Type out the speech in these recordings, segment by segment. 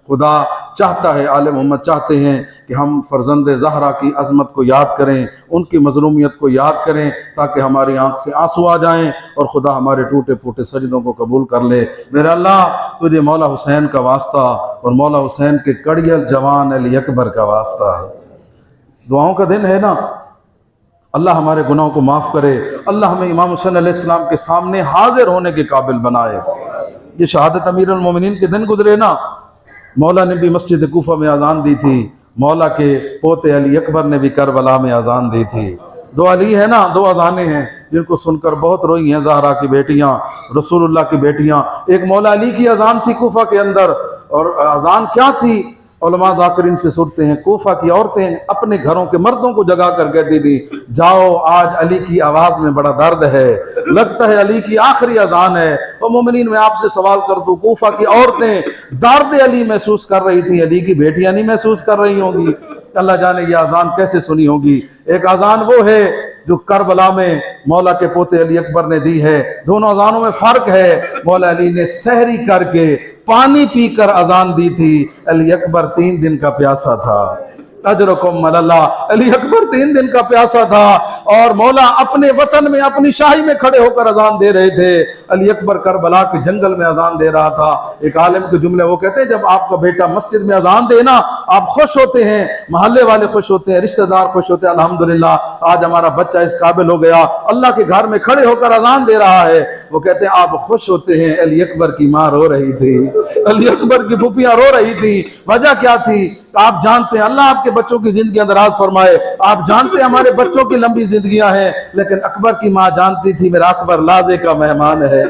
खुदा चाहता है, आले मोहम्मद चाहते हैं कि हम फ़र्जंद ज़हरा की अज़मत को याद करें, उनकी मज़लूमियत को याद करें, ताकि हमारी आँख से आंसू आ जाएं और खुदा हमारे टूटे फूटे सजदों को कबूल कर ले। मेरा अल्लाह, तुझे मौला हुसैन का वास्ता और मौला हुसैन के कड़ियल जवान अली अकबर का वास्ता है। दुआओं का दिन है ना, अल्लाह हमारे गुनाहों को माफ़ करे, अल्लाह हमें इमाम हुसैन अलैहिस्सलाम के सामने हाजिर होने के काबिल बनाए। ये शहादत अमीरुल मोमिनीन के दिन गुजरे ना, मौला ने भी मस्जिद कूफा में अजान दी थी, मौला के पोते अली अकबर ने भी करबला में अजान दी थी। दो अली है ना, दो अजानें हैं जिनको सुनकर बहुत रोई हैं ज़हरा की बेटियां, रसूलुल्लाह की बेटियां। एक मौला अली की अजान थी कूफा के अंदर, और अजान क्या थी, उलमा ज़ाकिरीन से सुनते हैं, कूफा की औरतें अपने घरों के मर्दों को जगा कर कहती थी, जाओ आज अली की आवाज़ में बड़ा दर्द है, लगता है अली की आखिरी अजान है। और मोमिनीन, मैं आपसे सवाल कर दूं, कूफा की औरतें दर्द अली महसूस कर रही थी, अली की बेटियां नहीं महसूस कर रही होंगी? अल्लाह जाने ये अजान कैसे सुनी होगी। एक अजान वो है जो करबला में मौला के पोते अली अकबर ने दी है। दोनों अजानों में फ़र्क है, मौला अली ने सहरी करके पानी पीकर अजान दी थी, अली अकबर 3 दिन का प्यासा था। अजरकुम अल्लाह, अली अकबर 3 दिन का प्यासा था और मौला अपने वतन में अपनी शाही में खड़े होकर अजान दे रहे थे, अली अकबर करबला के जंगल में अजान दे रहा था। एक आलिम के जुमले वो कहते हैं, जब आपका बेटा मस्जिद में अजान दे ना, आप खुश होते हैं, मोहल्ले वाले खुश होते हैं, रिश्तेदार खुश होते हैं, अल्हम्दुलिल्लाह आज हमारा बच्चा इस काबिल हो गया, अल्लाह के घर में खड़े होकर अजान दे रहा है। वो कहते हैं आप खुश होते हैं। अली अकबर की माँ रो रही थी, अली अकबर की फूफियां रो रही थी। वजह क्या थी? आप जानते हैं, अल्लाह आपके बच्चों की जिंदगी दराज फरमाए, आप जानते हैं हमारे बच्चों की लंबी जिंदगियां हैं, लेकिन अकबर की माँ जानती थी मेरा अकबर लाजे का मेहमान है।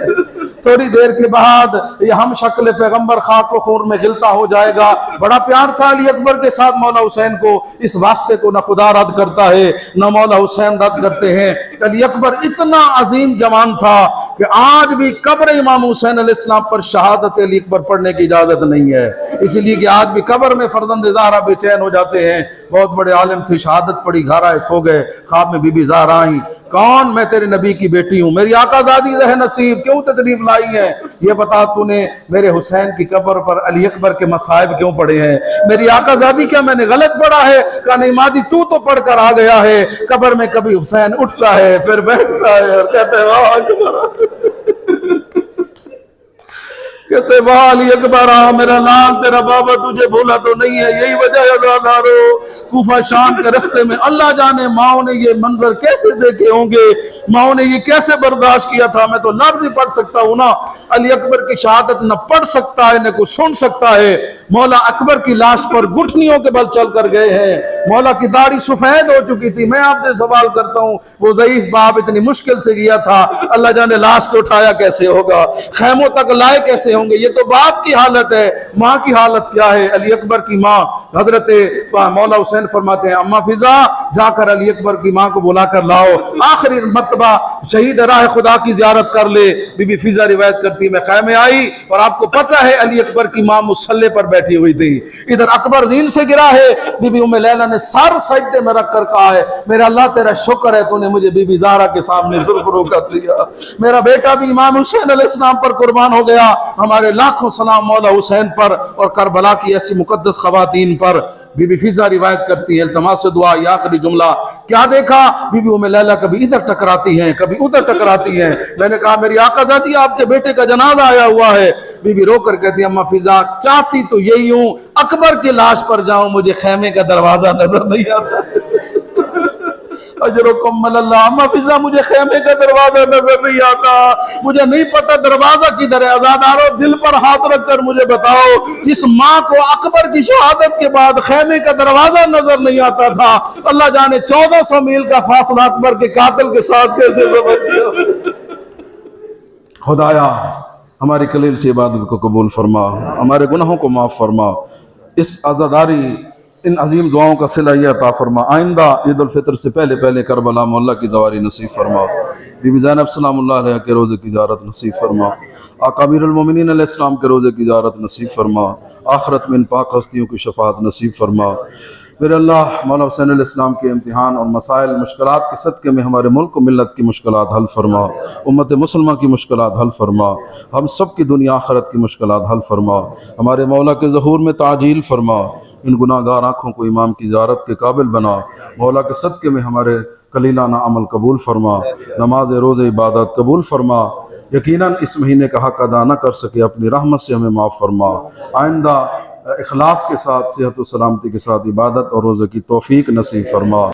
थोड़ी देर के बाद ये हम शक्ल पैगंबर खाक को खून में गिलता हो जाएगा। बड़ा प्यार था अली अकबर के साथ मौला हुसैन को, इस वास्ते को न खुदा रद्द करता है न मौला हुसैन रद्द करते हैं। अली अकबर इतना अजीम जवान था कि आज भी कब्र इमाम हुसैन अलैहिस्सलाम पर शहादत अली अकबर पढ़ने की इजाजत नहीं है, इसलिए कि आज भी कब्र में फर्जंद ज़हरा बेचैन हो जाते हैं। बहुत बड़े आलिम थे, शहादत पड़ी, घर आए, सो गए, ख्वाब में बीबी ज़हरा आई, कौन? मैं तेरे नबी की बेटी हूँ, मेरी आकाज़ादी ज़ह नसीब, क्यों तशरीफ लाई है? ये बता तूने मेरे हुसैन की कब्र पर अली अकबर के मसाइब क्यों पढ़े हैं? मेरी आकाज़ादी क्या मैंने गलत पढ़ा है? कहा नहीं मादी, तू तो पढ़कर आ गया है। कब्र में कभी हुसैन उठता है, फिर बैठता है और कहते हैं वाह अकबर, कहते वाह अली अकबर, मेरा लाल तेरा बाबा तुझे भूला तो नहीं है। यही वजह है ज़ादारो, कूफा शाम के रास्ते में अल्लाह जाने माओ ने ये मंजर कैसे देखे होंगे, माओ ने ये कैसे बर्दाश्त किया था। मैं तो लफ्ज़ ही पढ़ सकता हूँ ना, अली अकबर की शहादत न पढ़ सकता है न कुछ सुन सकता है। मौला अकबर की लाश पर घुटनियों के बल चल कर गए हैं, मौला की दाढ़ी सफेद हो चुकी थी। मैं आपसे सवाल करता हूँ, वो ज़ईफ बाप इतनी मुश्किल से गया था, अल्लाह जाने लाश को उठाया कैसे होगा, खैमों तक लाए कैसे होंगे। ये तो बाप की हालत है, माँ की हालत क्या है? अली अकबर की माँ हजरत मौला हुसैन फरमाते हैं, अम्मा फिजा जाकर अली अकबर की माँ को बुला कर लाओ, आखिरी मर्तबा शहीद राह खुदा की जियारत कर ले। बीबी फिजा रिवायत करती, मैं खैमे आई और आपको पता है अली अकबर की माँ मुसल्ले पर बैठी हुई थी, इधर अकबर जीन से गिरा है। बीबी उम्मे लैला ने सर सजदे में रख कर कहा है, मेरा अल्लाह तेरा शुक्र है तूने मुझे बीबी ज़हरा के सामने ज़ुल्फ़ कर दिया, मेरा बेटा भी इमाम हुसैन अलैहिस्सलाम पर कुर्बान हो गया। हमारे लाखों सलाम मौला हुसैन पर और करबला की ऐसी मुकद्दस खवातीन पर। बीबी फिजा रिवायत करती है, इल्तमास दुआ, ये आखिरी जुमला क्या देखा? बीबी उम्मे लैला कभी इधर टकराती हैं, कभी उधर टकराती हैं। मैंने कहा मेरी आकाज़ादी आपके बेटे का जनाजा आया हुआ है। बीबी रोकर कहती है, अम्मा फिजा चाहती तो यही हूं अकबर की लाश पर जाऊं, मुझे खैमे का दरवाजा नजर नहीं आता। अम्मा फिजा मुझे खैमे का दरवाजा नजर नहीं आता, मुझे नहीं पता दरवाजा किधर है। आजादारो दिल पर हाथ रखकर मुझे बताओ, इस माँ को अकबर की शहादत के बाद खैमे का दरवाजा नजर नहीं आता था, अल्लाह जाने 1400 मील का फासला अकबर के कातिल के साथ कैसे समझ गया। खुदाया हमारी कलील से इबादत को कबूल फरमा, हमारे गुनाहों को माफ़ फरमा, इस आज़ादारी इन अजीम दुआओं का सिला अता फरमा। आइंदा ईद उल फितर से पहले पहले करबला मौला की ज़वारी नसीब फरमा, बीबी ज़ैनब सलामुल्लाह अलैहा के रोज़े की ज़ियारत नसीब फरमा, आका अमीरुल मोमिनीन अलैहिस्सलाम के रोज़े की ज़ियारत नसीब फरमा, आखिरत में इन पाक हस्तियों की शफाअत नसीब फरमा। फिर अल्लाह मौला हुसैन इस्लाम के इम्तिहान और मसाइल मुश्किलात के सदक़े में हमारे मुल्क व मिल्लत की मुश्किलात हल फरमा, उम्मत मुसलमा की मुश्किलात हल फरमा, हम सब की दुनिया आखिरत की मुश्किलात हल फरमा, हमारे मौला के ज़हूर में ताजील फरमा, इन गुनाहगार आँखों को इमाम की ज़ियारत के काबिल बना, मौला के सदक़े में हमारे कलीलाना अमल कबूल फरमा, नमाज रोज़ इबादत कबूल फरमा। यकीनन इस महीने का हक़ अदा न कर सके, अपनी रहमत से हमें माफ़ फरमा। आइंदा इखलास के साथ सेहत व सलामती के साथ इबादत और रोज़े की तौफ़ीक नसीब फरमा।